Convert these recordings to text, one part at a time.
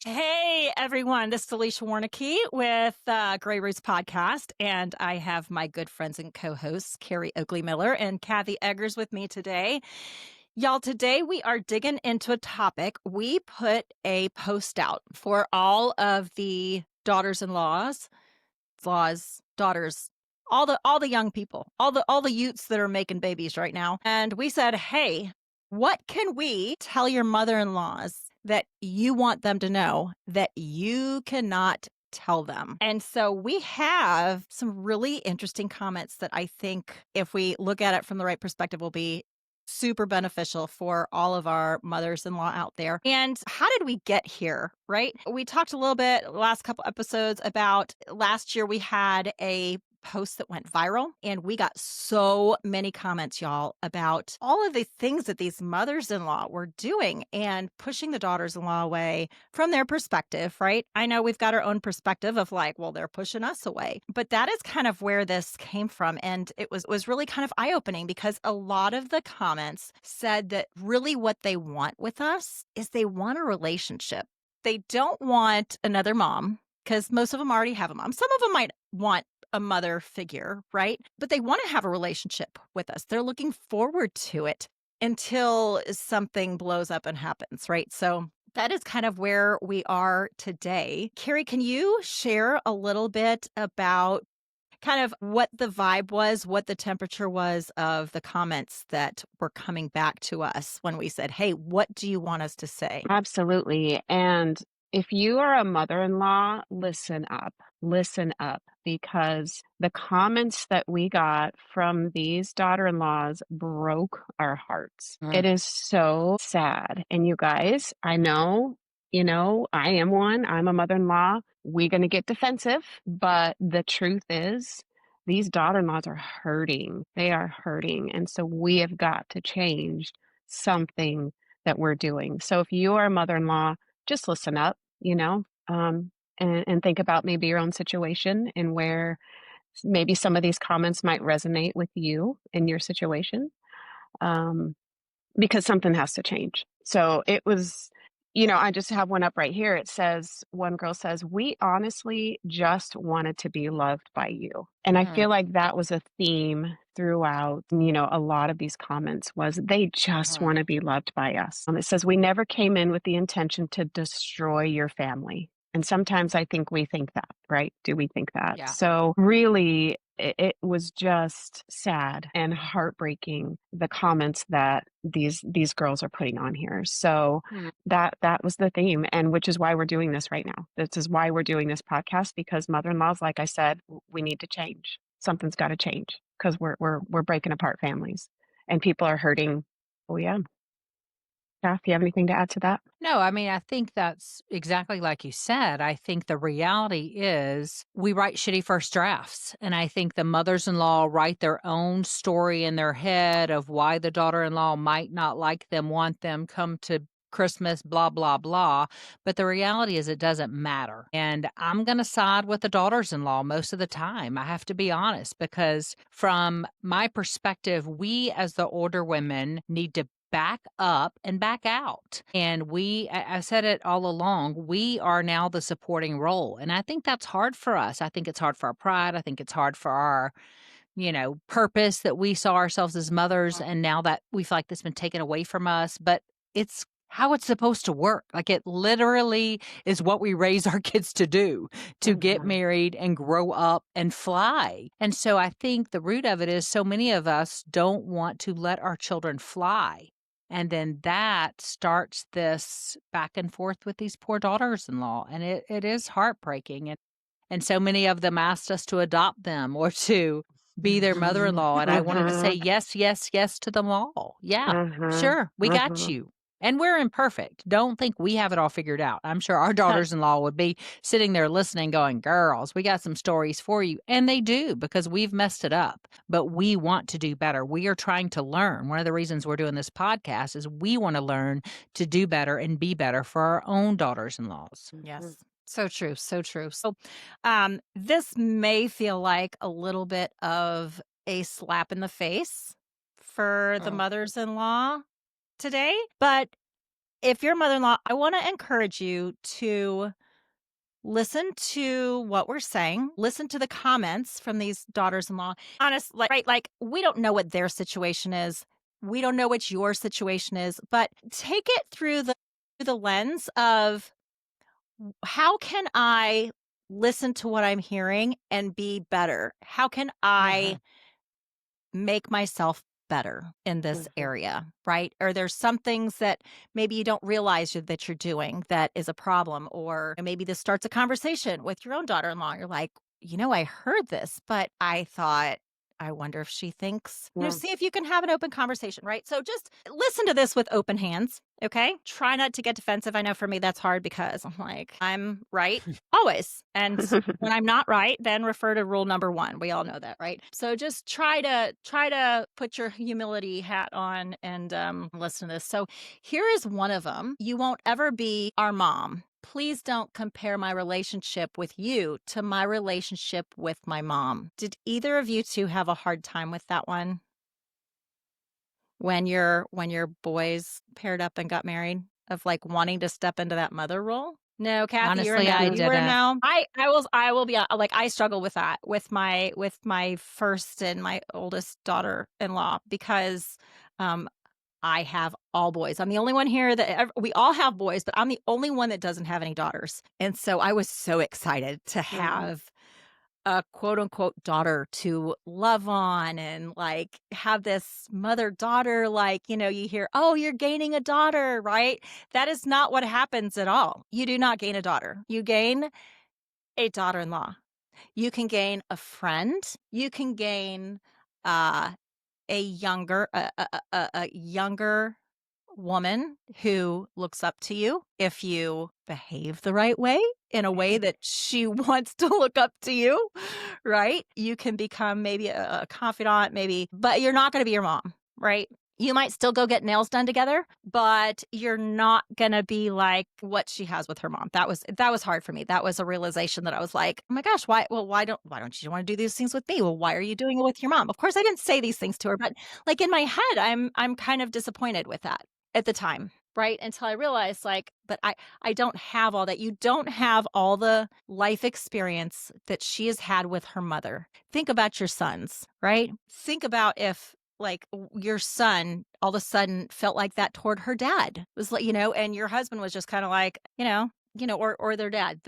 Hey, everyone. This is Alicia Warnicki with Gray Roods podcast. And I have my good friends and co-hosts, Carrie Oakley Miller and Kathy Eggers with me today. Y'all, today we are digging into a topic. We put a post out for all of the daughters-in-laws, daughters, all the young people, all the youths that are making babies right now. And we said, hey, what can we tell your mother-in-laws that you want them to know that you cannot tell them? And so we have some really interesting comments that I think, if we look at it from the right perspective, will be super beneficial for all of our mothers-in-law out there. And how did we get here, right? We talked a little bit last couple episodes about last year we had a post that went viral, and we got so many comments, y'all, about all of the things that these mothers-in-law were doing and pushing the daughters-in-law away from their perspective, right? I know we've got our own perspective of like, well, they're pushing us away, but that is kind of where this came from. And it was really kind of eye-opening because a lot of the comments said that really what they want with us is they want a relationship. They don't want another mom, because most of them already have a mom. Some of them might want a mother figure, right? But they want to have a relationship with us. They're looking forward to it until something blows up and happens, right? So that is kind of where we are today. Carrie, can you share a little bit about kind of what the vibe was, what the temperature was of the comments that were coming back to us when we said, hey, what do you want us to say? Absolutely. And if you are a mother-in-law, listen up, because the comments that we got from these daughter-in-laws broke our hearts. It is so sad. And you guys, I know, I am one, I'm a mother-in-law. We're going to get defensive, but the truth is, these daughter-in-laws are hurting. They are hurting. And so we have got to change something that we're doing. So if you are a mother-in-law, just listen up, and think about maybe your own situation and where maybe some of these comments might resonate with you in your situation, um, because something has to change. So it was, I just have one up right here. It says, one girl says, we honestly just wanted to be loved by you. And I feel like that was a theme throughout, a lot of these comments was they just want to be loved by us. It says, we never came in with the intention to destroy your family. And sometimes I think we think that, right? Do we think that? Yeah. So really, it was just sad and heartbreaking, the comments that these girls are putting on here. So that was the theme, and which is why we're doing this right now. This is why we're doing this podcast, because mother-in-laws, like I said, we need to change. Something's got to change because we're breaking apart families and people are hurting. Oh yeah. Kath, you have anything to add to that? No, I mean, I think that's exactly like you said. I think the reality is we write shitty first drafts. And I think the mothers in law write their own story in their head of why the daughter in law might not like them, want them, come to Christmas, blah, blah, blah. But the reality is it doesn't matter. And I'm going to side with the daughters in law most of the time. I have to be honest, because from my perspective, we as the older women need to back up and back out. And I said it all along, we are now the supporting role. And I think that's hard for us. I think it's hard for our pride. I think it's hard for our, purpose that we saw ourselves as mothers. And now that we feel like that's been taken away from us, but it's how it's supposed to work. Like it literally is what we raise our kids to do, to get married and grow up and fly. And so I think the root of it is so many of us don't want to let our children fly. And then that starts this back and forth with these poor daughters-in-law. And it is heartbreaking. And so many of them asked us to adopt them or to be their mother-in-law. And I wanted to say yes, yes, yes to them all. Yeah, sure, we got you. And we're imperfect. Don't think we have it all figured out. I'm sure our daughters-in-law would be sitting there listening going, girls, we got some stories for you. And they do, because we've messed it up. But we want to do better. We are trying to learn. One of the reasons we're doing this podcast is we want to learn to do better and be better for our own daughters-in-laws. Yes. So true. So true. So this may feel like a little bit of a slap in the face for the mothers-in-law today, but if you're a mother-in-law, I want to encourage you to listen to what we're saying, listen to the comments from these daughters-in-law. Honest, like, right, like we don't know what their situation is. We don't know what your situation is, but take it through the lens of how can I listen to what I'm hearing and be better? How can I Uh-huh. make myself better in this Mhm. area, right? Or there's some things that maybe you don't realize that you're doing that is a problem. Or maybe this starts a conversation with your own daughter in law. You're like, I heard this, but I thought, I wonder if she thinks, Yeah. see if you can have an open conversation, right? So just listen to this with open hands. Okay. Try not to get defensive. I know for me that's hard because I'm like, I'm right always. And when I'm not right, then refer to rule number 1. We all know that, right? So just try to put your humility hat on and listen to this. So here is one of them. You won't ever be our mom. Please don't compare my relationship with you to my relationship with my mom. Did either of you two have a hard time with that one when your boys paired up and got married of like wanting to step into that mother role? No, Kathy, you're a Honestly, no. I Mm-mm. You were a didn't. no. I will be like I struggle with that with my first and my oldest daughter-in-law because um I have all boys. I'm the only one here we all have boys, but I'm the only one that doesn't have any daughters. And so I was so excited to Mhm. have a quote unquote daughter to love on and like have this mother daughter, like, you hear, oh, you're gaining a daughter, right? That is not what happens at all. You do not gain a daughter. You gain a daughter in law. You can gain a friend. You can gain uh, a younger woman who looks up to you if you behave the right way in a way that she wants to look up to you, right? You can become maybe a confidant, maybe, but you're not going to be your mom, right? You might still go get nails done together, but you're not going to be like what she has with her mom. That was hard for me. That was a realization that I was like, "Oh my gosh, why don't you want to do these things with me? Well, why are you doing it with your mom?" Of course, I didn't say these things to her, but like in my head, I'm kind of disappointed with that at the time, right? Until I realized like, but I don't have all that. You don't have all the life experience that she has had with her mother. Think about your sons, right? Think about if like your son all of a sudden felt like that toward her dad. It was like, and your husband was just kind of like, or their dad.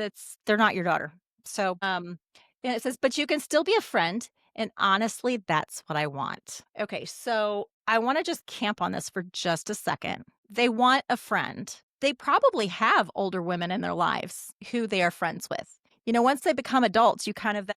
They're not your daughter. So and it says, but you can still be a friend. And honestly, that's what I want. Okay, so I want to just camp on this for just a second. They want a friend. They probably have older women in their lives who they are friends with. Once they become adults, you kind of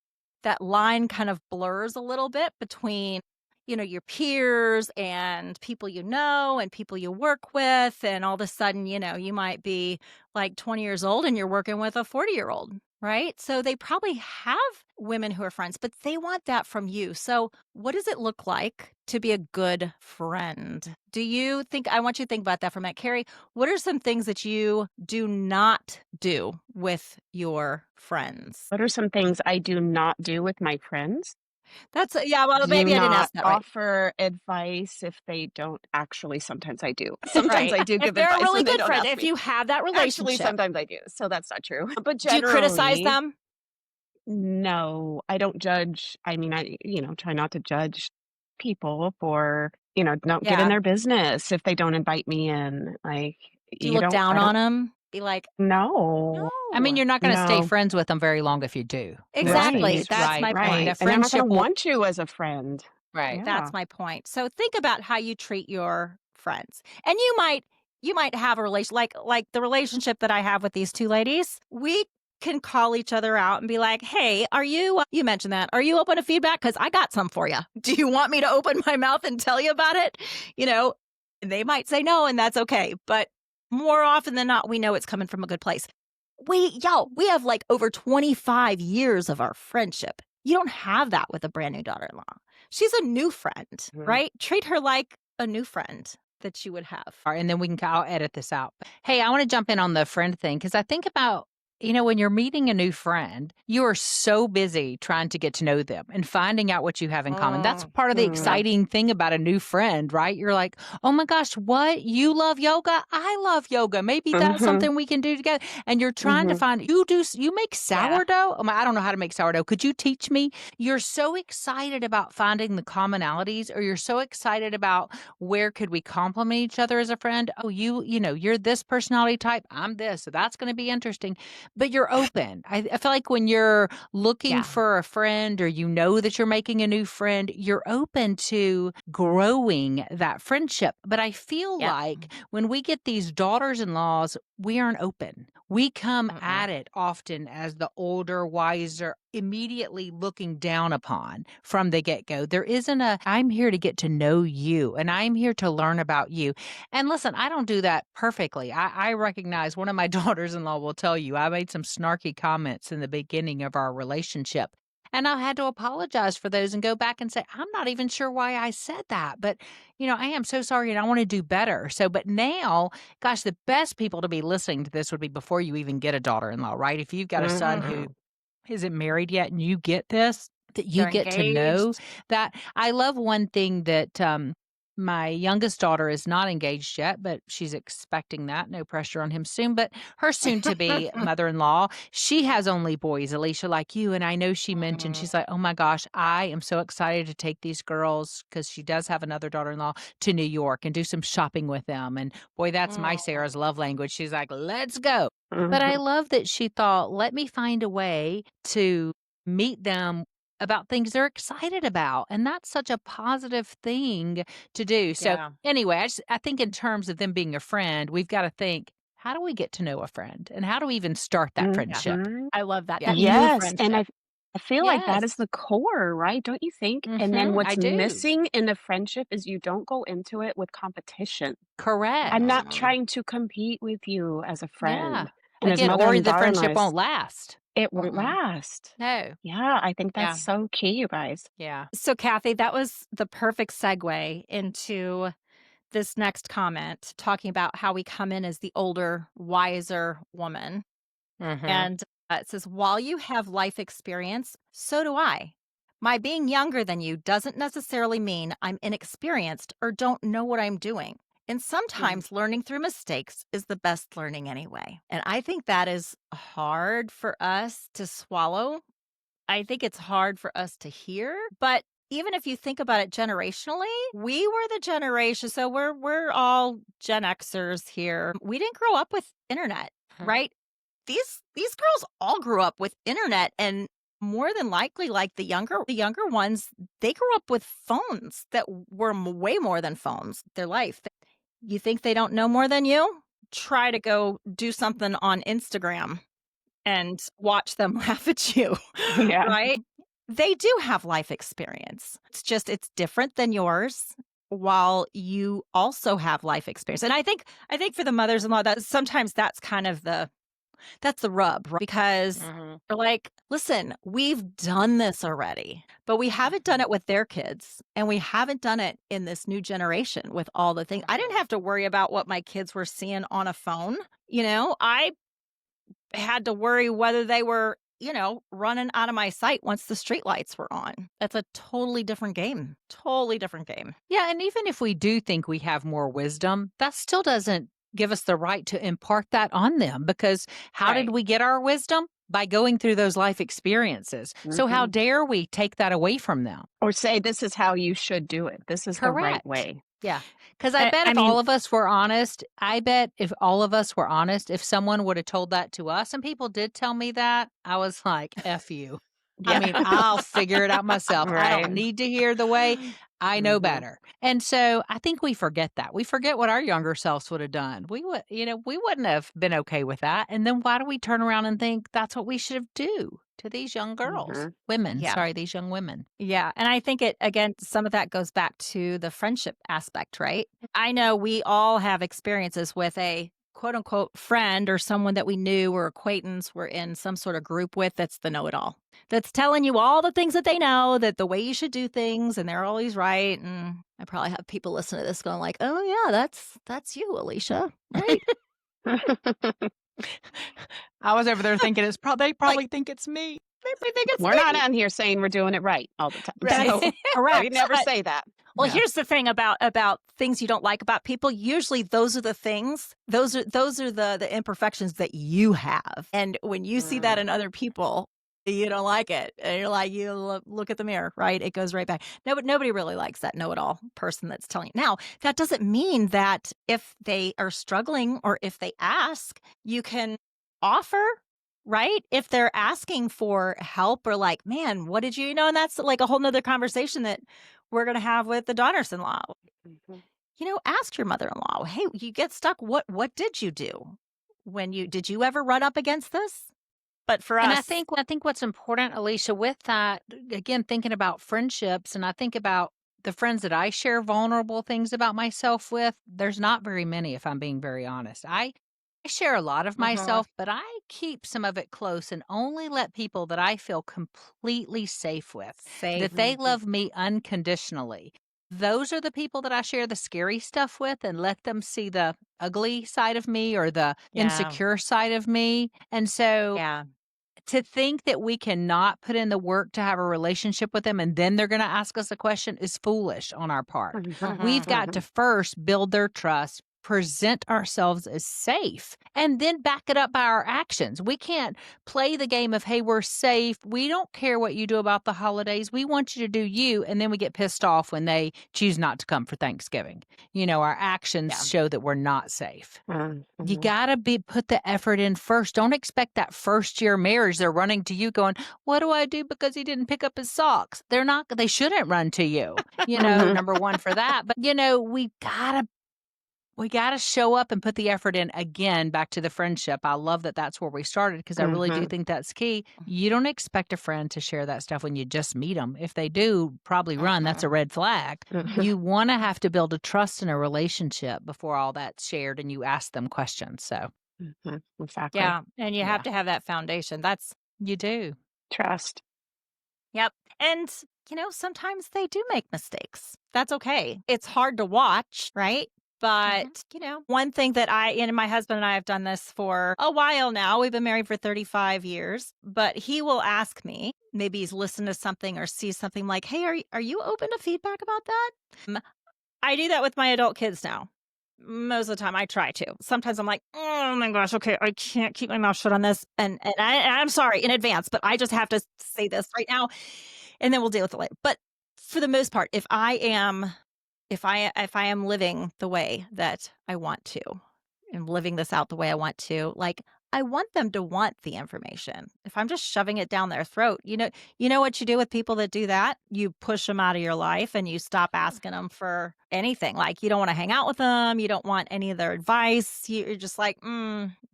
that line kind of blurs a little bit between your peers and people and people you work with. And all of a sudden, you might be like 20 years old and you're working with a 40-year-old, right? So they probably have women who are friends, but they want that from you. So what does it look like to be a good friend? I want you to think about that for a minute. Carrie, what are some things that you do not do with your friends? What are some things I do not do with my friends? Yeah, well, Do maybe I didn't not ask that right. offer advice if they don't actually. Sometimes I do. Sometimes Right. I do If give they're a advice really when they good don't friend, ask if me. you have that Actually, relationship, sometimes I do. So that's not true. But do you criticize generally, them? no, I don't judge. I mean, try not to judge people for, don't get in Yeah. their business if they don't invite me in. Like, Do you look I down on don't, them? Be like, no, I mean, "No." you're not gonna stay no. friends with them very long if you do. Let's Exactly. face Right. That's right. my I mean, Right. the point. And they're not going friendship to will want you as a friend. right. Yeah. That's my point. So think about how you treat your friends. And you might have a relation like the relationship that I have with these two ladies. We can call each other out and be like, "Hey, are you mentioned that. Are you open to feedback cuz I got some for you. Do you want me to open my mouth and tell you about it?" You know, and they might say no and that's okay, but more often than not we know it's coming from a good place. We have like over 25 years of our friendship. You don't have that with a brand new daughter-in-law. She's a new friend, Mhm. right? Treat her like a new friend that you would have. And then I'll edit this out. Hey, I want to jump in on the friend thing because I think about when you're meeting a new friend, you are so busy trying to get to know them and finding out what you have in common. That's Mm, part of the Mm. exciting thing about a new friend, right? You're like, oh my gosh, what? You love yoga? I love yoga. Maybe that's Mhm. something we can do together. And you're trying to Mhm. find, you make yeah. sourdough? I don't know how to make sourdough. Could you teach me? You're so excited about finding the commonalities, or you're so excited about where could we complement each other as a friend. Oh, you're this personality type. I'm this. So that's going to be interesting, but you're open. I feel like when you're looking Yeah. for a friend, or that you're making a new friend, you're open to growing that friendship. But I feel Yep. like when we get these daughters in laws, we aren't open. We come Mm-mm. at it often as the older, wiser, immediately looking down upon from the get go. There isn't I'm here to get to know you and I'm here to learn about you. And listen, I don't do that perfectly. I recognize one of my daughters in law will tell you I made some snarky comments in the beginning of our relationship. And I had to apologize for those and go back and say, I'm not even sure why I said that. But, I am so sorry and I want to do better. So, but now, gosh, the best people to be listening to this would be before you even get a daughter in law, right? If you've got a son who Mhm. isn't married yet and you get this, that you They're get to know engaged. that. I love one thing that my youngest daughter is not engaged yet, but she's expecting that. No pressure on him soon. But her soon to be mother in law, she has only boys, Alicia, like you. And I know she mentioned, Mm, she's like, oh my gosh, I am so excited to take these girls, because she does have another daughter in law, to New York and do some shopping with them. And boy, that's my mm. Sarah's love language. She's like, let's go. But I Mhm. love that she thought, let me find a way to meet them about things they're excited about. And that's such a positive thing to do. So, Yeah. anyway, I think in terms of them being a friend, we've got to think, how do we get to know a friend? And how do we even start that Yeah. friendship? Mhm. I love that. Yeah. That new Yes, and friendship. I feel like that is Yes. the core, right? Don't you think? And then I what's do. missing in a friendship is you don't go into it with competition. I'm Correct. not Mm-mm. trying to compete with you as a Yeah. friend. And as Again, mother or and the daughter-in-law, friendship won't last. it won't Mm-mm. last. No. Yeah, I think that's Yeah. so key, you guys. Yeah. So, Kathy, that was the perfect segue into this next comment, talking about how we come in as the older, wiser woman. Hmm. And it says, while you have life experience, so do I. My being younger than you doesn't necessarily mean I'm inexperienced or don't know what I'm doing. And Mm. sometimes learning through mistakes is the best learning anyway. And I think that is hard for us to swallow. I think it's hard for us to hear, but even if you think about it generationally, we were the generation, so we're all Gen Xers here. We didn't grow up with internet, right? These girls all grew up with internet, and more than likely, like the younger ones, they grew up with phones that were way more than phones, their life. You think they don't know more than you? Try to go do something on Instagram and watch them laugh at you, Yeah. right? They do have life experience. It's different than yours, while you also have life experience. And I think for the mothers-in-law, that sometimes that's the rub, right? Because Hmm. they're like, "Listen, we've done this already, but we haven't done it with their kids, and we haven't done it in this new generation with all the things." I didn't have to worry about what my kids were seeing on a phone, I had to worry whether they were, running out of my sight once the streetlights were on. That's a totally different game. Totally different game. Yeah, and even if we do think we have more wisdom, that still doesn't give us the right to impart that on them, because how did Right. we get our wisdom? By going through those life experiences. So how Mhm. dare we take that away from them? Or say, "This is how you should do it. This is the right Correct. way." Yeah. Because I I, bet I if mean, all of us were honest, if someone would have told that to us, and people did tell me that, I was like, F you. I Yeah. mean, I'll figure it out myself. I Right. don't need to hear the way. I know Mhm. better. And so I think we forget that. We forget what our younger selves would have done. We wouldn't have been okay with that. And then why do we turn around and think that's what we should do to these young girls? Mhm. Women, yeah. sorry, these young women. Yeah. And I think again, some of that goes back to the friendship aspect, right? I know we all have experiences with a quote unquote friend or someone that we knew or acquaintance we're in some sort of group with, that's the know it all. That's telling you all the things that they know, that the way you should do things, and they're always right. And I probably have people listen to this going like, "Oh yeah, that's you, Alicia." Right? I was over there thinking they Like, probably think it's me. they think it's We're not me. on here saying we're doing it right all the time. Right. So we Correct. never But say that. well, Yeah. here's the thing about things you don't like about people. Usually those are the things, those are the imperfections that you have. And when you see that Mm. in other people, you don't like it. And you're like, you look at the mirror, right? It goes right back. No, but nobody really likes that know-it-all person that's telling you. Now, that doesn't mean that if they are struggling or if they ask, you can offer, right? If they're asking for help or like, man, what did you know? And that's like a whole nother conversation that we're going to have with the daughters-in-law. Mhm. Ask your mother-in-law, hey, you get stuck. What did you do did you ever run up against this? But for And us, I think what's important, Alicia, with that, again, thinking about friendships, and I think about the friends that I share vulnerable things about myself with, there's not very many, if I'm being very honest. I share a lot of uh myself, but I keep some of it close and only let people that I feel completely safe with, safe. that they Mhm. love me unconditionally. Those are the people that I share the scary stuff with and let them see the ugly side of me or the Yeah. insecure side of me. And so Yeah. to think that we cannot put in the work to have a relationship with them and then they're going to ask us a question is foolish on our part. We've got to Mhm. first build their trust, present ourselves as safe, and then back it up by our actions. We can't play the game of, hey, we're safe. We don't care what you do about the holidays. We want you to do you. And then we get pissed off when they choose not to come for Thanksgiving. Our actions Yeah. show that we're not safe. You Mhm. gotta put the effort in first. Don't expect that first year marriage. They're running to you going, what do I do because he didn't pick up his socks? They shouldn't run to you, Mhm. number one for that. But we gotta show up and put the effort in again back to the friendship. I love that that's where we started because I really do Mhm. think that's key. You don't expect a friend to share that stuff when you just meet them. If they do, probably run. That's a red flag. Mhm. You want to have to build a trust in a relationship before all that's shared and you ask them questions. So Mhm. Exactly. Yeah. And you have yeah, to have that foundation. That's you do. Trust. Yep. And, sometimes they do make mistakes. That's okay. It's hard to watch, right? But, Mhm. one thing that and my husband and I have done this for a while now. We've been married for 35 years, but he will ask me, maybe he's listened to something or sees something like, hey, are you open to feedback about that? I do that with my adult kids now. Most of the time I try to. Sometimes I'm like, "Oh my gosh, okay, I can't keep my mouth shut on this." And I'm sorry in advance, but I just have to say this right now, and then we'll deal with it later. But for the most part, if I am living the way that I want to and living this out the way I want to, like, I want them to want the information. If I'm just shoving it down their throat, you know what you do with people that do that? You push them out of your life and you stop asking them for anything. Like, you don't want to hang out with them. You don't want any of their advice. You're just like,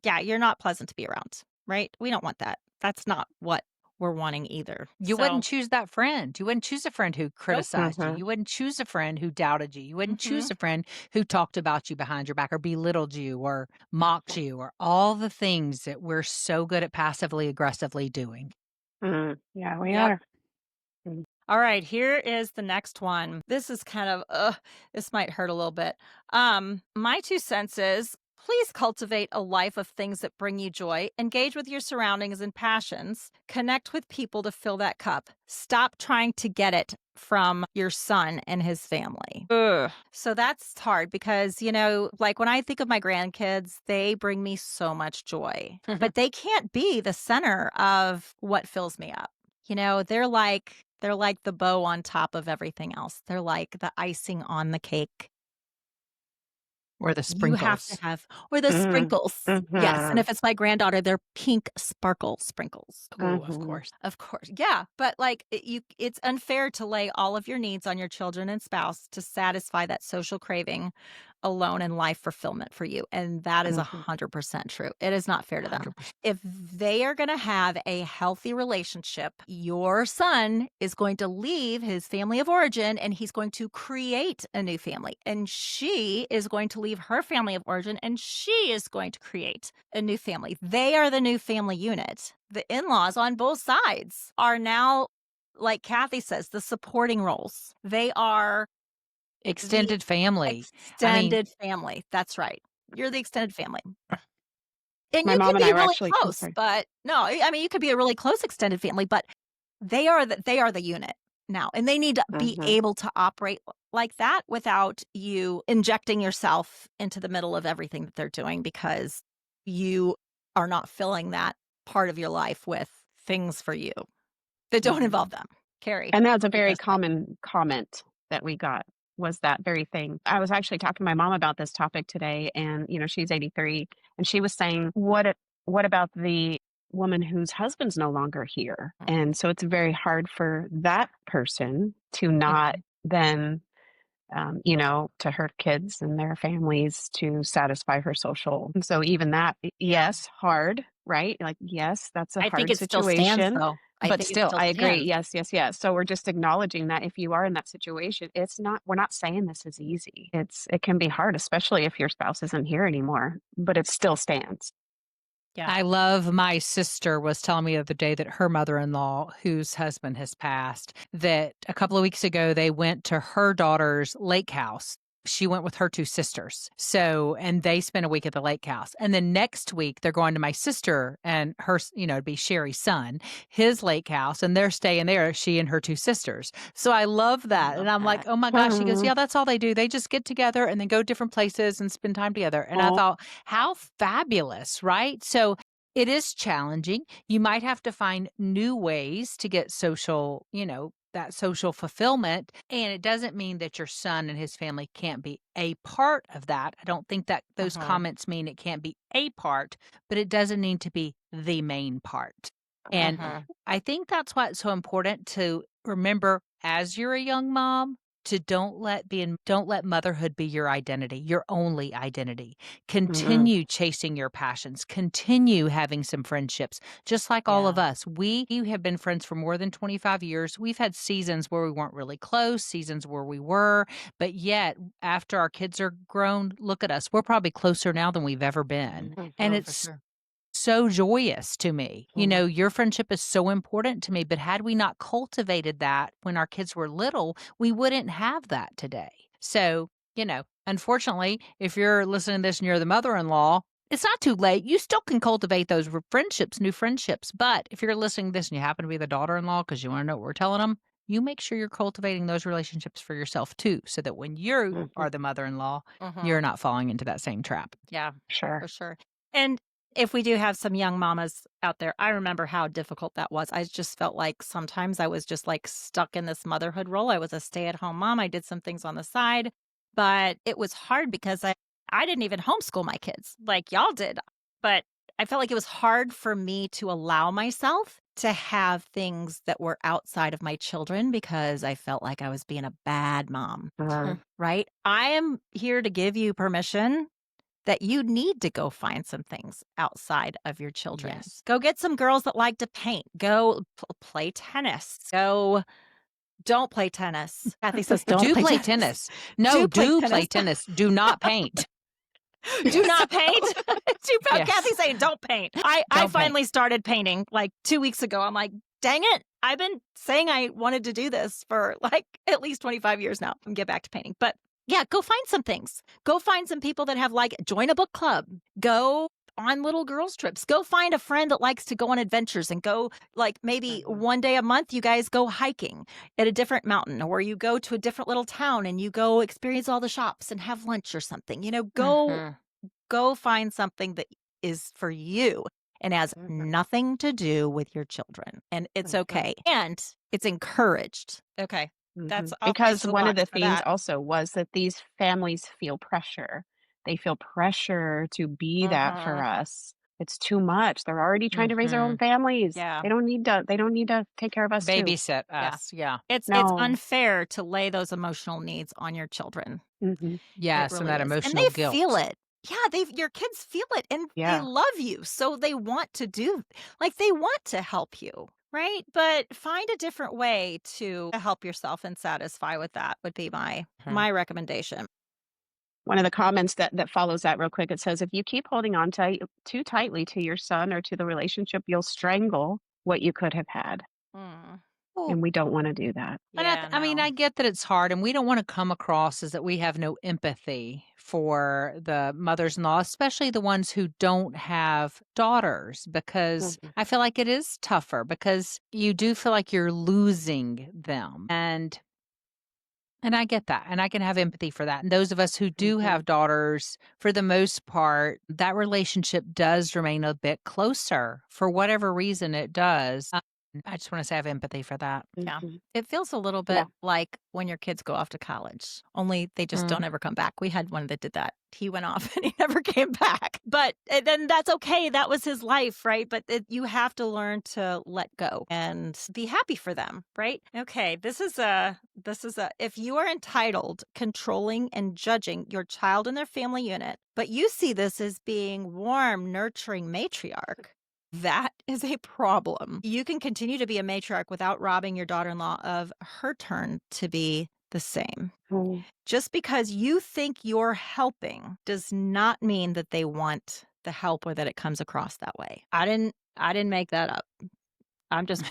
yeah, you're not pleasant to be around, right? We don't want that. That's not what we're wanting either. You So, wouldn't choose that friend. You wouldn't choose a friend who nope. criticized you. Mhm. You wouldn't choose a friend who doubted you. You wouldn't Hmm. choose a friend who talked about you behind your back or belittled you or mocked you or all the things that we're so good at passively aggressively doing. Mm. Yeah, we Yep. are. Mm. All right, here is the next one. This is kind of, this might hurt a little bit. My two cents is please cultivate a life of things that bring you joy. Engage with your surroundings and passions. Connect with people to fill that cup. Stop trying to get it from your son and his family. Ugh. So that's hard because, like when I think of my grandkids, they bring me so much joy, but they can't be the center of what fills me up. They're like the bow on top of everything else. They're like the icing on the cake. Or the You have to sprinkles. have or the Mm. sprinkles. Yes, and Mhm. if it's my granddaughter, they're pink sparkle sprinkles. Oh, of Mhm. course. Of course. Yeah, but like it's unfair to lay all of your needs on your children and spouse to satisfy that social craving alone in life fulfillment for you. And that is Mhm. 100% true. It is not fair to them. 100%. If they are going to have a healthy relationship, your son is going to leave his family of origin and he's going to create a new family. And she is going to leave her family of origin and she is going to create a new family. They are the new family unit. The in laws on both sides are now, like Kathy says, the supporting roles. They are the Extended family. I mean, extended family. That's right. You're the extended family. And My you mom could and be I were really actually oh, close, sorry. but no, I mean, you could be a really close extended family, but they are the unit now, and they need to be Mhm, able to operate like that without you injecting yourself into the middle of everything that they're doing because you are not filling that part of your life with things for you that don't mhm. involve them. Carrie, And that's a what were you very gonna say? common comment that we got was that very thing. I was actually talking to my mom about this topic today, and, she's 83, and she was saying, what about the woman whose husband's no longer here?" Mm, And so it's very hard for that person to not Mhm. then to her kids and their families to satisfy her social. And so even that, yeah. yes, hard, right? Like, yes, that's a I think hard it still stands, situation, though. I but think it still, still I agree. stands. Yes, yes, yes. So we're just acknowledging that if you are in that situation, we're not saying this is easy. It can be hard, especially if your spouse isn't here anymore, but it still stands. Yeah. I love my sister was telling me the other day that her mother-in-law, whose husband has passed, that a couple of weeks ago they went to her daughter's lake house. She went with her 2 sisters. So, and they spent a week at the lake house. And then next week they're going to my sister and her, it'd be Sherry's son, his lake house, and they're staying there, she and her 2 sisters. So I love I that. love And I'm like, that. oh my gosh. She goes, Mhm. yeah, that's all they do. They just get together and then go different places and spend time together. And I Oh, thought, how fabulous, right? So it is challenging. You might have to find new ways to get social, that social fulfillment. And it doesn't mean that your son and his family can't be a part of that. I don't think that those Mhm, comments mean it can't be a part, but it doesn't need to be the main part. And mhm. I think that's why it's so important to remember as you're a young mom to don't let motherhood be your identity, your only identity. mhm. Continue chasing your passions, continue having some friendships, just like all of Yeah. us. We have been friends for more than 25 years. We've had seasons where we weren't really close, seasons where we were, but yet after our kids are grown, look at us. We're probably closer now than we've ever been. And Mhm. it's so joyous to me. Mhm. Your friendship is so important to me, but had we not cultivated that when our kids were little, we wouldn't have that today. So, unfortunately, if you're listening to this and you're the mother-in-law, it's not too late. You still can cultivate those friendships, new friendships. But if you're listening to this and you happen to be the daughter-in-law because you want to know what we're telling them, you make sure you're cultivating those relationships for yourself too, so that when you Mhm. are the mother-in-law, Mhm. you're not falling into that same trap. Yeah, Sure. for sure. And if we do have some young mamas out there, I remember how difficult that was. I just felt like sometimes I was just like stuck in this motherhood role. I was a stay-at-home mom. I did some things on the side, but it was hard because I didn't even homeschool my kids like y'all did. But I felt like it was hard for me to allow myself to have things that were outside of my children because I felt like I was being a bad mom, right? I am here to give you permission that you need to go find some things outside of your children. Yes. Go get some girls that like to paint. Go play tennis. Go don't play tennis. Kathy says don't Do play play tennis. tennis. No, Do play do play tennis. tennis. Do not paint. Do Yes. not paint. Too proud. Yes. Kathy saying don't paint. I Don't paint. finally started painting like 2 weeks ago. I'm like, dang it. I've been saying I wanted to do this for like at least 25 years now and get back to painting. But yeah, go find some things. Go find some people that have like join a book club. Go on little girls trips. Go find a friend that likes to go on adventures and go like maybe Mhm. one day a month you guys go hiking at a different mountain or you go to a different little town and you go experience all the shops and have lunch or something. Mhm. Go find something that is for you and has Mhm. nothing to do with your children, and it's Mhm. okay, and it's encouraged. Okay. That's I Because said a one of lot the for things that. also was that these families feel pressure. They feel pressure to be that for Mhm. us. It's too much. They're already trying to raise their own Mhm. families. Yeah. They don't need to take care of us too. Babysit Yeah. us. Yeah. It's No. unfair to lay those emotional needs on your children. Mhm. It Yes, and really that is, and emotional they feel guilt. it. Yeah, they your kids feel it, and they Yeah. love you, so they want to do like, they want to help you, right? But find a different way to help yourself and satisfy with that would be Mhm. my recommendation. One of the comments that follows that real quick, it says, "If you keep holding on too tightly to your son or to the relationship, you'll strangle what you could have had." Mm. and we don't wanna do that. And Yeah, I mean, no. I get that it's hard, and we don't wanna come across as that we have no empathy for the mothers-in-law, especially the ones who don't have daughters, because Mhm. I feel like it is tougher because you do feel like you're losing them, and I get that, and I can have empathy for that, and those of us who do Mhm. have daughters, for the most part, that relationship does remain a bit closer. For whatever reason, it does. I just wanna say I have empathy for that. Yeah. Mhm. It feels a little Yeah. bit like when your kids go off to college, only they just Mm. don't ever come back. We had one that did that. He went off and he never came back. But then that's okay. That was his life, right? But you have to learn to let go and be happy for them, right? Okay, this is a if you are entitled, controlling and judging your child and their family unit, but you see this as being warm, nurturing matriarch, that is a problem. You can continue to be a matriarch without robbing your daughter in law of her turn to be the same. Mm. Just because you think you're helping does not mean that they want the help or that it comes across that way. I didn't make that up. I'm just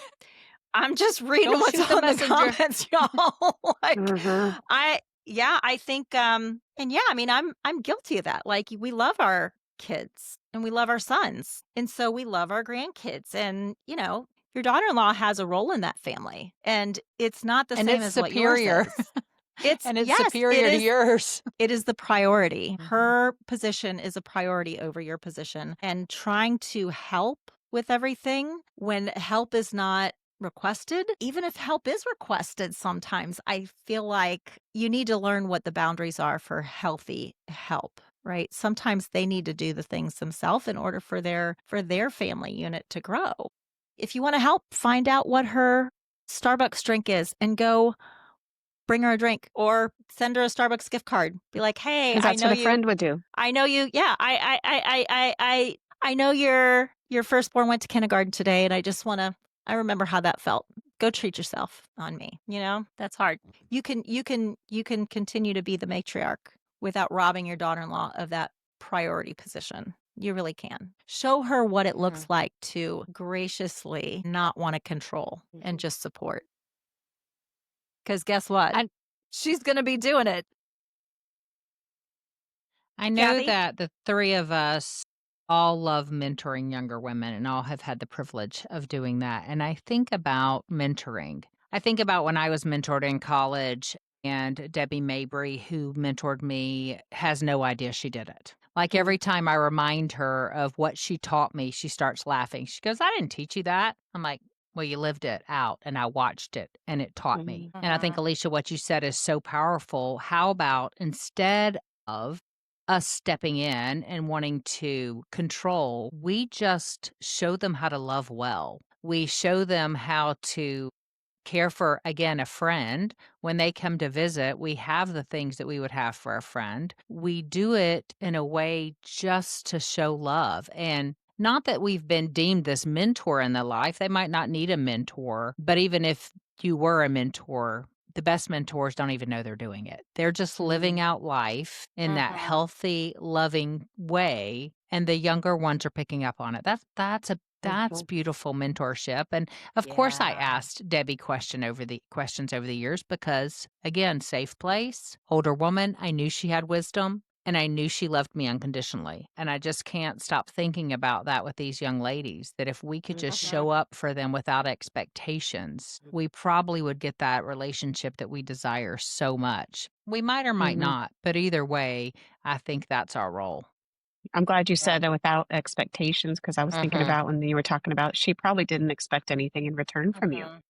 I'm just reading Don't what's shoot the on the messenger. comments, y'all. Like Mhm. I think and yeah, I mean I'm guilty of that. Like we love our kids and we love our sons. And so we love our grandkids and your daughter-in-law has a role in that family and it's not the And same it's as what yours superior. is. It's And it's yes, it superior to is yours. it is the priority. Mhm. Her position is a priority over your position. And trying to help with everything when help is not requested, even if help is requested sometimes, I feel like you need to learn what the boundaries are for healthy help. Right? Sometimes they need to do the things themselves in order for their family unit to grow. If you want to help, find out what her Starbucks drink is and go bring her a drink or send her a Starbucks gift card. Be like, "Hey, 'Cause I that's know what a you. friend would do. I know you. Yeah, I know your firstborn went to kindergarten today, and I remember how that felt. Go treat yourself on me. That's hard. You can continue to be the matriarch without robbing your daughter-in-law of that priority position. You really can. Show her what it looks Mhm. like to graciously not want to control and Mhm. just support. Because guess what? And She's gonna be doing it. I know Kathy? that the 3 of us all love mentoring younger women and all have had the privilege of doing that, and I think about mentoring. I think about when I was mentored in college and Debbie Mabry, who mentored me, has no idea she did it. Like, Mhm. every time I remind her of what she taught me, she starts laughing. She goes, "I didn't teach you that." I'm like, "Well, you lived it out, and I watched it, and it taught me." Mhm. And I think, Mhm. Alicia, what you said is so powerful. How about instead of us stepping in and wanting to control, we just show them how to love well. We show them how to care for, again, a friend. When they come to visit, we have the things that we would have for a friend. We do it in a way just to show love. And not that we've been deemed this mentor in their life. They might not need a mentor, but even if you were a mentor, the best mentors don't even know they're doing it. They're just living Mhm. out life in that Mhm. healthy, loving way, and the younger ones are picking up on it. That's Mhm. beautiful mentorship. And of course, I Yeah. asked Debbie questions over the years because, again, safe place, older woman. I knew she had wisdom, and I knew she loved me unconditionally. And I just can't stop thinking about that with these young ladies. That if we could just Mhm. show up for them without expectations, we probably would get that relationship that we desire so much. We might or might Mhm. not, but either way, I think that's our role. I'm glad you Yeah. said that without expectations, because I was thinking Hmm. about when you were talking about she probably didn't expect anything in return from you. Mhm.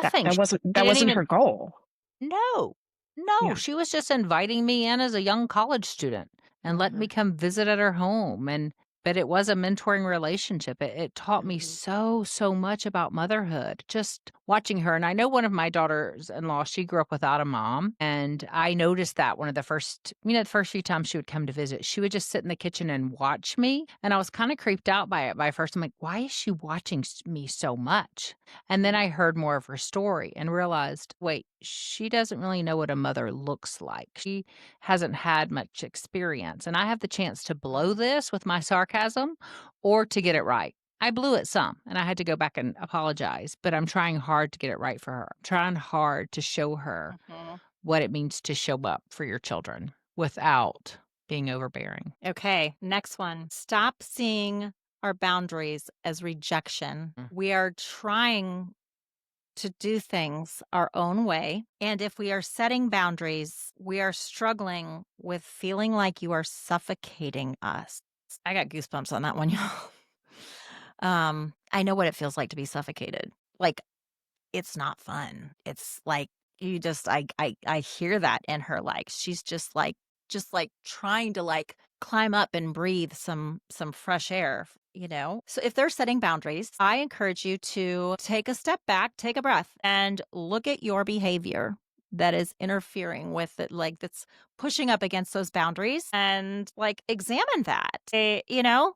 That Nothing. that She wasn't that didn't wasn't even her goal. No. No, Yeah. she was just inviting me in as a young college student and letting me Mhm. come visit at her home, but it was a mentoring relationship. It taught me Mhm. so, so much about motherhood, just watching her. And I know one of my daughters-in-law, she grew up without a mom, and I noticed that one of the first few times she would come to visit, she would just sit in the kitchen and watch me, and I was kinda creeped out by it by first. I'm like, "Why is she watching me so much?" And then I Mhm. heard more of her story and realized, wait, she doesn't really know what a mother looks like. She hasn't had much experience. And I have the chance to blow Mhm. this with my sarcasm or to get it right. I blew it some, and I had to go back and apologize, but I'm trying hard to get it right for her. I'm trying hard to show her Mhm. what it means to show up for your children without being overbearing. Okay, next one. Stop seeing our boundaries as rejection. Mm. We are trying to do things our own way. And if we are setting boundaries, we are struggling with feeling like you are suffocating us. I got goosebumps on that one, y'all. I know what it feels like to be suffocated. Like, it's not fun. It's like you just I hear that in her, like she's just like trying to like climb up and breathe some fresh air, you know? So if they're setting boundaries, I encourage you to take a step back, take a breath and look at your behavior that is interfering with it, like that's pushing up against those boundaries and like examine that. You know,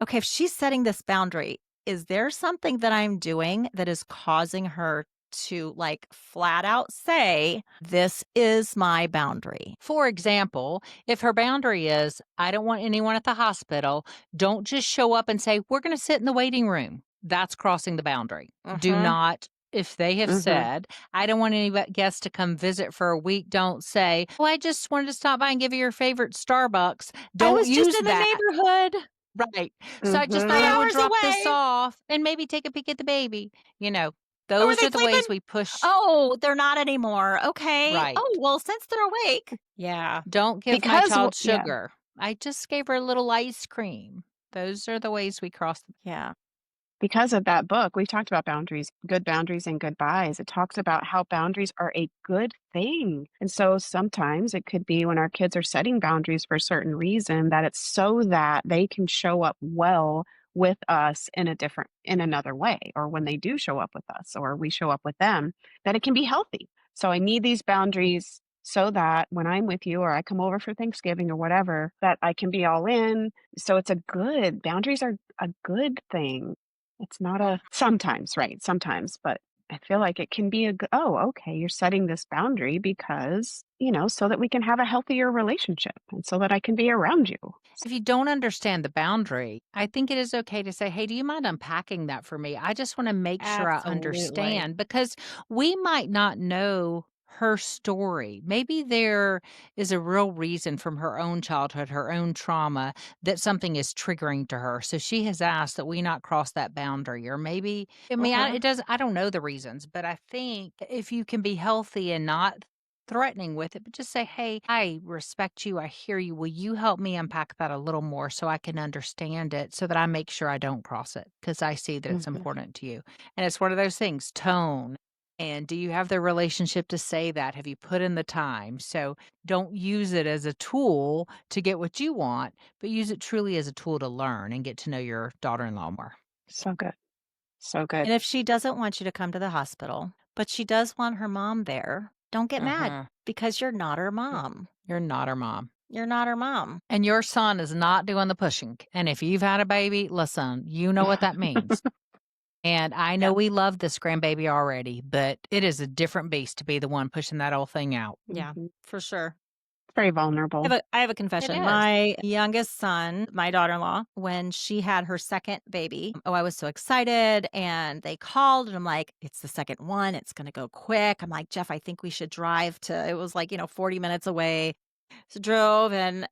okay, if she's setting this boundary, is there something that I'm doing that is causing her to like flat out say, this is my boundary? For example, if her boundary is, I don't want anyone at the hospital, don't just show up and say, we're going to sit in the waiting room. That's crossing the boundary. Do Mm-hmm. not, if they have Mhm. said, I don't want any guests to come visit for a week, don't say, oh, I just wanted to stop by and give you your favorite Starbucks. I Don't was just use in the that. neighborhood Right. So I just thought 3 I Mhm. would hours drop this away. off and maybe take a peek at the baby. Oh, were Those they are the sleeping? ways we push. Oh, they're not anymore. Okay. Right. Oh, well, since they're awake. Yeah. Don't give my Because child yeah. sugar. I just gave her a little ice cream. Those are the ways we cross. Yeah. Because of that book, we've talked about good boundaries and goodbyes. It talks about how boundaries are a good thing. And so sometimes it could be when our kids are setting boundaries for a certain reason that it's so that they can show up well with us in another way, or when they do show up with us or we show up with them, that it can be healthy. So I need these boundaries so that when I'm with you or I come over for Thanksgiving or whatever, that I can be all in. So it's a good boundaries are a good thing. It's not a sometimes, right? Sometimes, but I feel like it can be oh, okay, you're setting this boundary because, so that we can have a healthier relationship and so that I can be around you. If you don't understand the boundary, I think it is okay to say, hey, do you mind unpacking that for me? I just want to make sure I Absolutely. understand because we might not know her story. Maybe there is a real reason from her own childhood, her own trauma, that something is triggering to her. So she has asked that we not cross that boundary. Or maybe, Mhm. it does, I don't know the reasons, but I think if you can be healthy and not threatening with it, but just say, hey, I respect you. I hear you. Will you help me unpack that a little more so I can understand it so that I make sure I don't cross it because I see that it's Mhm. important to you. And it's one of those things, tone. And do you have the relationship to say that? Have you put in the time? So don't use it as a tool to get what you want, but use it truly as a tool to learn and get to know your daughter in law more. So good. So good. And if she doesn't want you to come to the hospital, but she does want her mom there, don't get mad Uh-huh. because you're not her mom. You're not her mom. You're not her mom. And your son is not doing the pushing. And if you've had a baby, listen, you know what that means. And I know Yeah. we love this grandbaby already, but it is a different beast to be the one pushing that old thing out. Yeah, Mhm. for sure. Very vulnerable. I have a It confession. is. My youngest son, my daughter-in-law, when she had her second baby, oh, I was so excited and they called and I'm like, it's the second one. It's going to go quick. I'm like, Jeff, I think we should drive to, it was like, 40 minutes away. So drove and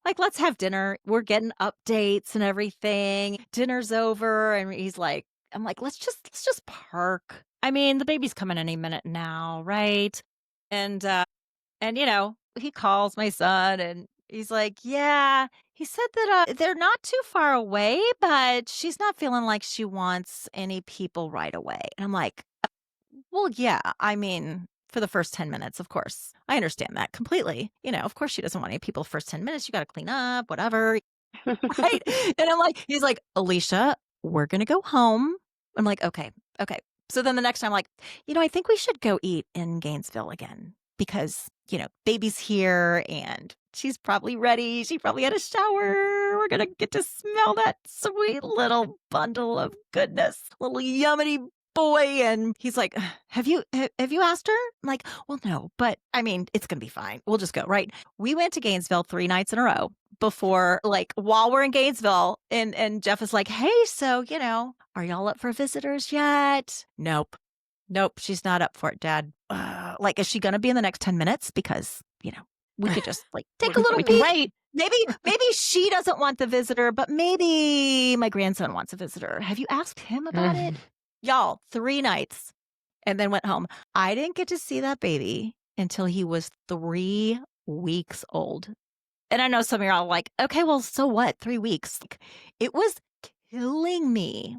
like, let's have dinner. We're getting updates and everything. Dinner's over and he's like, I'm like, let's just park. I mean, the baby's coming any minute now, right? And he calls my son and he's like, "Yeah." He said that they're not too far away, but she's not feeling like she wants any people right away. And I'm like, "Well, yeah. I mean, for the first 10 minutes, of course. I understand that completely. Of course she doesn't want any people first 10 minutes. You got to clean up, whatever." Right? And I'm like, he's like, "Alicia, we're going to go home." I'm like, "Okay. Okay." So then the next time, like, I think we should go eat in Gainesville again because, baby's here and she's probably ready. She probably had a shower. We're going to get to smell that sweet little bundle of goodness, little yummy boy. And he's like, have you asked her? I'm like, well, no, but I mean, it's going to be fine. We'll just go. Right. We went to Gainesville 3 nights in a row before, like, while we're in Gainesville. And Jeff is like, hey, so, are y'all up for visitors yet? Nope. Nope. She's not up for it, Dad. Like, is she going to be in the next 10 minutes? Because, we could just like take a little We can peek. wait. Maybe she doesn't want the visitor, but maybe my grandson wants a visitor. Have you asked him about it? Y'all, 3 nights, and then went home. I didn't get to see that baby until he was 3 weeks old. And I know some of y'all are like, okay, well, so what? 3 weeks. Like, it was killing me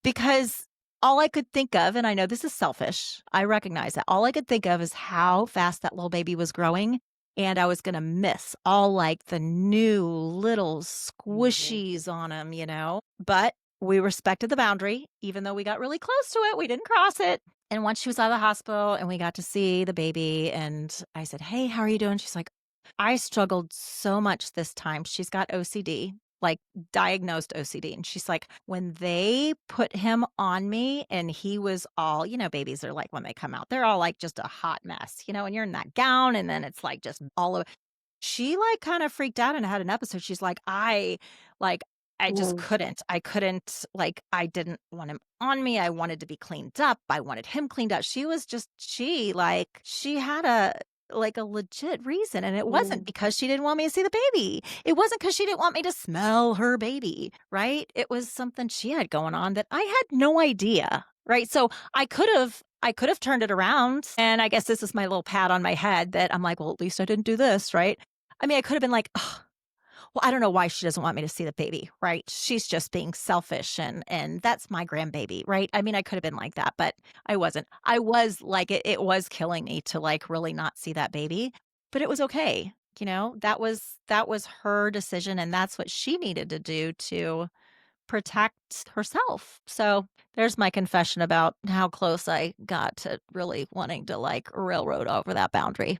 because all I could think of, and I know this is selfish, I recognize that. All I could think of is how fast that little baby was growing. And I was going to miss all like the new little squishies on him. But we respected the boundary, even though we got really close to it. We didn't cross it. And once she was out of the hospital and we got to see the baby, and I said, hey, how are you doing? She's like, I struggled so much this time. She's got OCD, like diagnosed OCD. And she's like, when they put him on me and he was all, babies are like when they come out, they're all like just a hot mess, and you're in that gown and then it's like just all of she like kind of freaked out and had an episode. She's like, I just Mm, couldn't. I couldn't, like, I didn't want him on me. I wanted to be cleaned up. I wanted him cleaned up. She had a legit reason. And it wasn't mm, because she didn't want me to see the baby. It wasn't because she didn't want me to smell her baby, right? It was something she had going on that I had no idea, right? So I could have turned it around. And I guess this is my little pat on my head that I'm like, well, at least I didn't do this, right? I mean, I could have been like, oh, well, I don't know why she doesn't want me to see the baby, right? She's just being selfish and that's my grandbaby, right? I mean, I could have been like that, but I wasn't. I was like it was killing me to like really not see that baby, but it was okay. That was her decision and that's what she needed to do to protect herself. So there's my confession about how close I got to really wanting to like railroad over that boundary.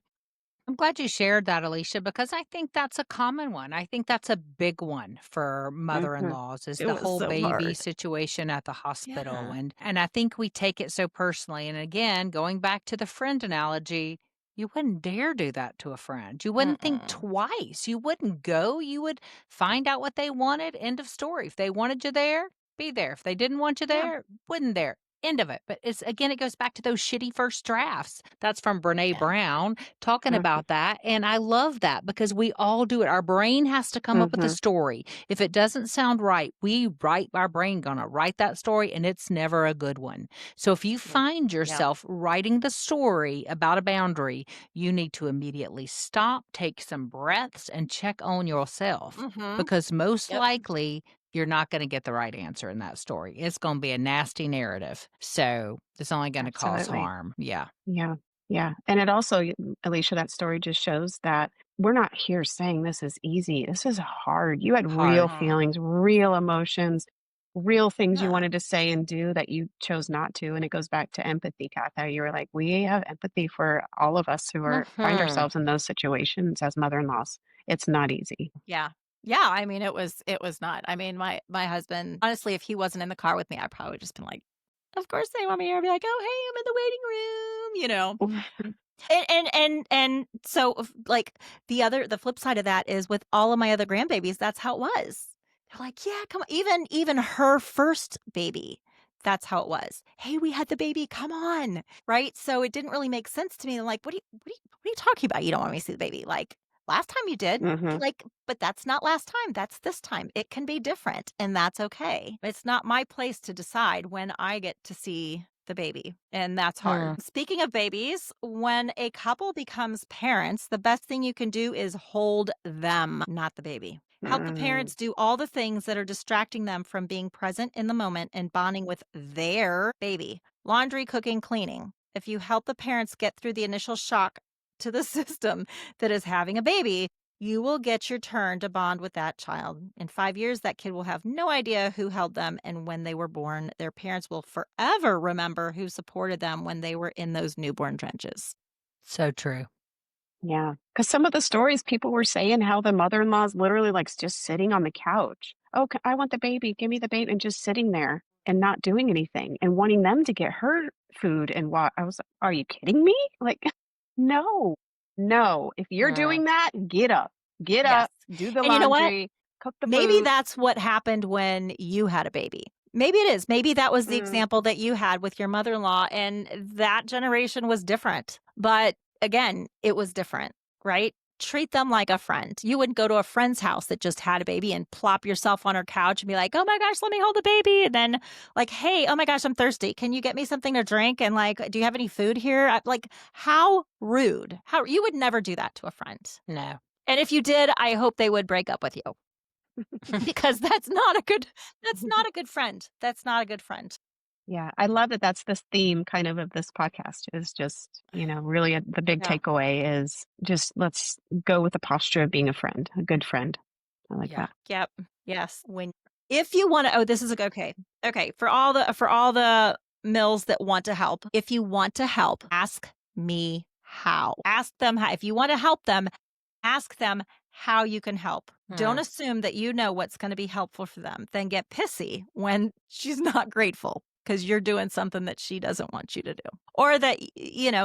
I'm glad you shared that, Alicia, because I think that's a common one. I think that's a big one for mhm, mother-in-laws is It the was whole so baby hard. situation at the hospital. Yeah. And I think we take it so personally. And again, going back to the friend analogy, you wouldn't dare do that to a friend. You wouldn't think Mm-mm. twice. You wouldn't go. You would find out what they wanted. End of story. If they wanted you there, be there. If they didn't want you Yeah. there, wouldn't there. End of it. But it's again, it goes back to those shitty first drafts. That's from Brene Yeah. Brown talking mhm, about that. And I love that because we all do it. Our brain has to come up with a mhm, story. If it doesn't sound right, our brain gonna write that story and it's never a good one. So if you Yep. find Yep. yourself writing the story about a boundary, you need to immediately stop, take some breaths and check on yourself Mm-hmm. because most Yep. likely you're not going to get the right answer in that story. It's going to be a nasty narrative. So it's only going to cause absolutely. harm. Yeah. Yeah, yeah, and it also Alicia, that story just shows that we're not here saying this is easy. This is hard. You had real Hard. Mm-hmm. feelings, real emotions, real things you Yeah. wanted to say and do that you chose not to, and it goes back to empathy, Kath, how you were like, "We have empathy for all of us who are find Mm-hmm. ourselves in those situations as mother-in-laws." It's not easy. Yeah. Yeah. I mean, it was not. I mean, my husband, honestly, if he wasn't in the car with me, I probably would just been like, of course they want me here. I'd be like, oh, hey, I'm in the waiting room. And so like the flip side of that is with all of my other grandbabies, that's how it was. They're like, yeah, come on. Even her first baby, that's how it was. Hey, we had the baby, come on. Right. So it didn't really make sense to me. I'm like, what are you talking about? You don't want me to see the baby. Like last time you did. Mhm, Like, but that's not last time. That's this time. It can be different, and that's okay. It's not my place to decide when I get to see the baby, and that's hard. Hmm. Speaking of babies, when a couple becomes parents, the best thing you can do is hold them, not the baby. Help the mm, parents do all the things that are distracting them from being present in the moment and bonding with their baby. Laundry, cooking, cleaning. If you help the parents get through the initial shock to the system that is having a baby, you will get your turn to bond with that child. In 5 years, that kid will have no idea who held them. And when they were born, their parents will forever remember who supported them when they were in those newborn trenches. So true. yeah, because some of the stories people were saying how the mother-in-law is literally, like, just sitting on the couch. "Oh, c I want the baby, give me the baby," and just sitting there, and not doing anything and wanting them to get her food and what I was like, are you kidding me? Like, no, no. If you're Mm. doing that, get Yes. up, do the And you know what? laundry, cook the Maybe food. that's what happened when you had a baby. Maybe it is. Maybe that was the Mm, example that you had with your mother-in-law, and that generation was different. But again, it was different, right? Treat them like a friend. You wouldn't go to a friend's house that just had a baby and plop yourself on her couch and be like, "Oh my gosh, let me hold the baby." And then like, "Hey, oh my gosh, I'm thirsty. Can you get me something to drink?" And like, "Do you have any food here?" Like, how rude. How you would never do that to a friend. No. And if you did, I hope they would break up with you because that's not a good friend. That's not a good friend. yeah, I love that that's this theme kind of this podcast is just, really the big Yeah. takeaway is just let's go with the posture of being a friend, a good friend. I like Yeah. that. Yep. Yes. When if you want to oh, this is okay. Okay. For all the mills that want to help, if you want to help, ask me how. Ask them how. If you want to help them, ask them how you can help. Don't Mm. assume that you know what's going to be helpful for them. Then get pissy when she's not grateful because you're doing something that she doesn't want you to do. Or that,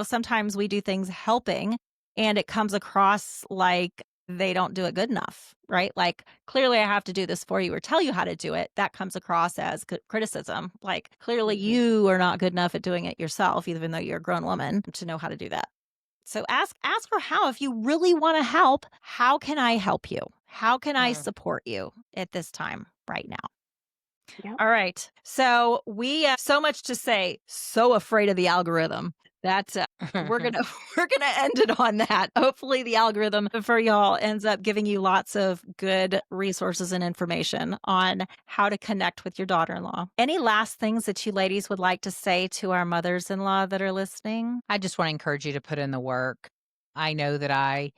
sometimes we do things helping and it comes across like they don't do it good enough, right? Like, clearly I have to do this for you or tell you how to do it. That comes across as criticism. Like, clearly Mhm. you are not good enough at doing it yourself, even though you're a grown woman, to know how to do that. So ask her how. If you really want to help, how can I help you? How can I Mm. support you at this time right now? Yep. All right. So we have so much to say. So afraid of the algorithm. That's we're gonna we're gonna end it on that. Hopefully, the algorithm for y'all ends up giving you lots of good resources and information on how to connect with your daughter-in-law. Any last things that you ladies would like to say to our mothers-in-law that are listening? I just want to encourage you to put in the work. I know that I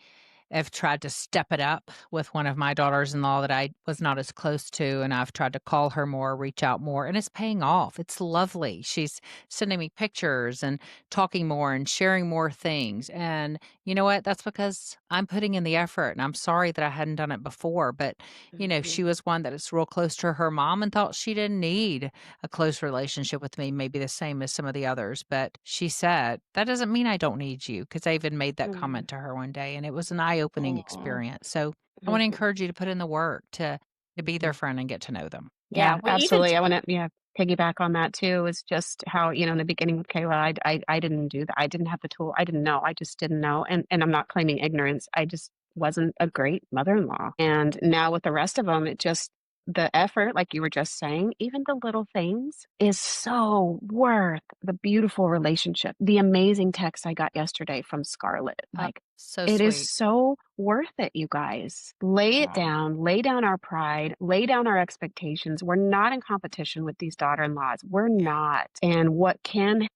have tried to step it up with one of my daughters-in-law that I was not as close to, and I've tried to call her more, reach out more, and it's paying off. It's lovely. She's sending me pictures and talking more and sharing more things. And you know what? That's because I'm putting in the effort, and I'm sorry that I hadn't done it before. But, Mhm. she was one that is real close to her mom and thought she didn't need a close relationship with me, maybe the same as some of the others. But she said, that doesn't mean I don't need you, because I even made that Mhm. comment to her one day, and it was an eye-opening Aw. experience. So I want to Mhm. encourage you to put in the work to be their Mhm. friend and get to know them. Yeah, Yeah, we even absolutely. I wanna, yeah, piggyback on that too, is just how, in the beginning with Kayla, I didn't do that. I didn't have the tool. I didn't know. I just didn't know. And I'm not claiming ignorance. I just wasn't a great mother-in-law. And now with the rest of them, it just the effort, like you were just saying, even the little things is so worth the beautiful relationship. The amazing text I got yesterday from Scarlett, Oh, like so it is sweet. so worth it, you guys. Lay it Aw. down, lay down our pride, lay down our expectations. We're not in competition with these daughter-in-laws. We're Yeah. not. And what can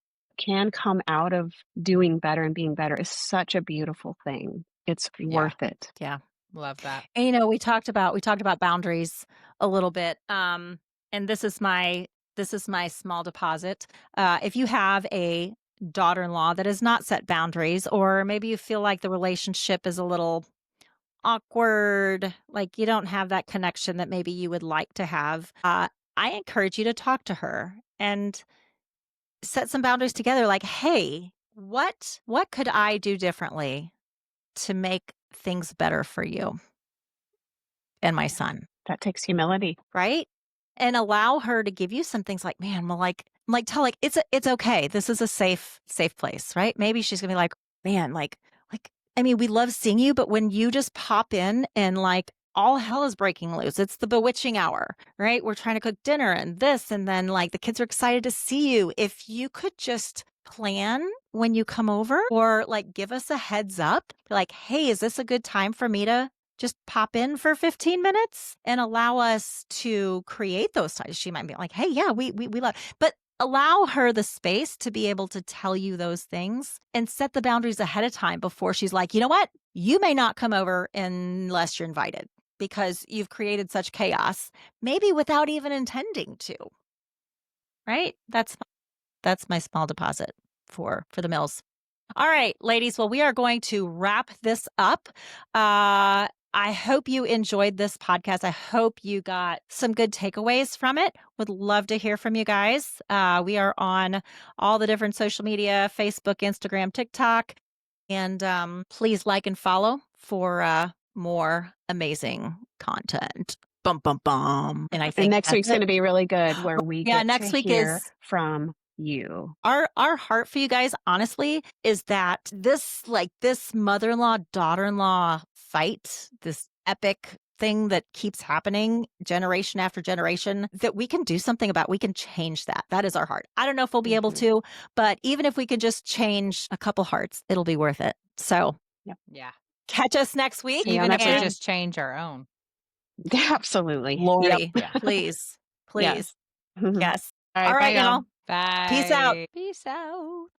come out of doing better and being better is such a beautiful thing. It's Yeah. worth it. yeah. Love that. And we talked about boundaries a little bit. And this is my small deposit. If you have a daughter-in-law that has not set boundaries, or maybe you feel like the relationship is a little awkward, like you don't have that connection that maybe you would like to have, I encourage you to talk to her and set some boundaries together. Like, hey, what could I do differently to make things better for you and my Yeah. son? That takes humility. Right? And allow her to give you some things like, man, well, like tell like it's okay. This is a safe place, right? Maybe she's gonna be like, man, like I mean, we love seeing you, but when you just pop in and like all hell is breaking loose. It's the bewitching hour, right? We're trying to cook dinner and this, and then like the kids are excited to see you. If you could just plan when you come over or like give us a heads up, be like, hey, is this a good time for me to just pop in for 15 minutes and allow us to create those times. She might be like, hey, yeah, we love, but allow her the space to be able to tell you those things and set the boundaries ahead of time before she's like, you know what? You may not come over unless you're invited because you've created such chaos, maybe without even intending to, right? That's my small deposit for the mills. All right, ladies. Well, we are going to wrap this up. I hope you enjoyed this podcast. I hope you got some good takeaways from it. Would love to hear from you guys. We are on all the different social media, Facebook, Instagram, TikTok. And please like and follow for more amazing content. Bum, bum, bum. And I And think next that's week's it. going to be really good where we Yeah, get to next week hear is from you. our heart for you guys, honestly, is that this mother-in-law, daughter-in-law fight, this epic thing that keeps happening generation after generation, that we can do something about. We can change that. That is our heart. I don't know if we'll be able to, but even if we could just change a couple hearts, it'll be worth it. So Yeah. catch us next week. See you Even if next we week. just change our own. Absolutely. Lori, Yeah. please, Yes. please. Yes. All All right. Bye, right, y'all. y'all. Bye. Peace out. Peace out.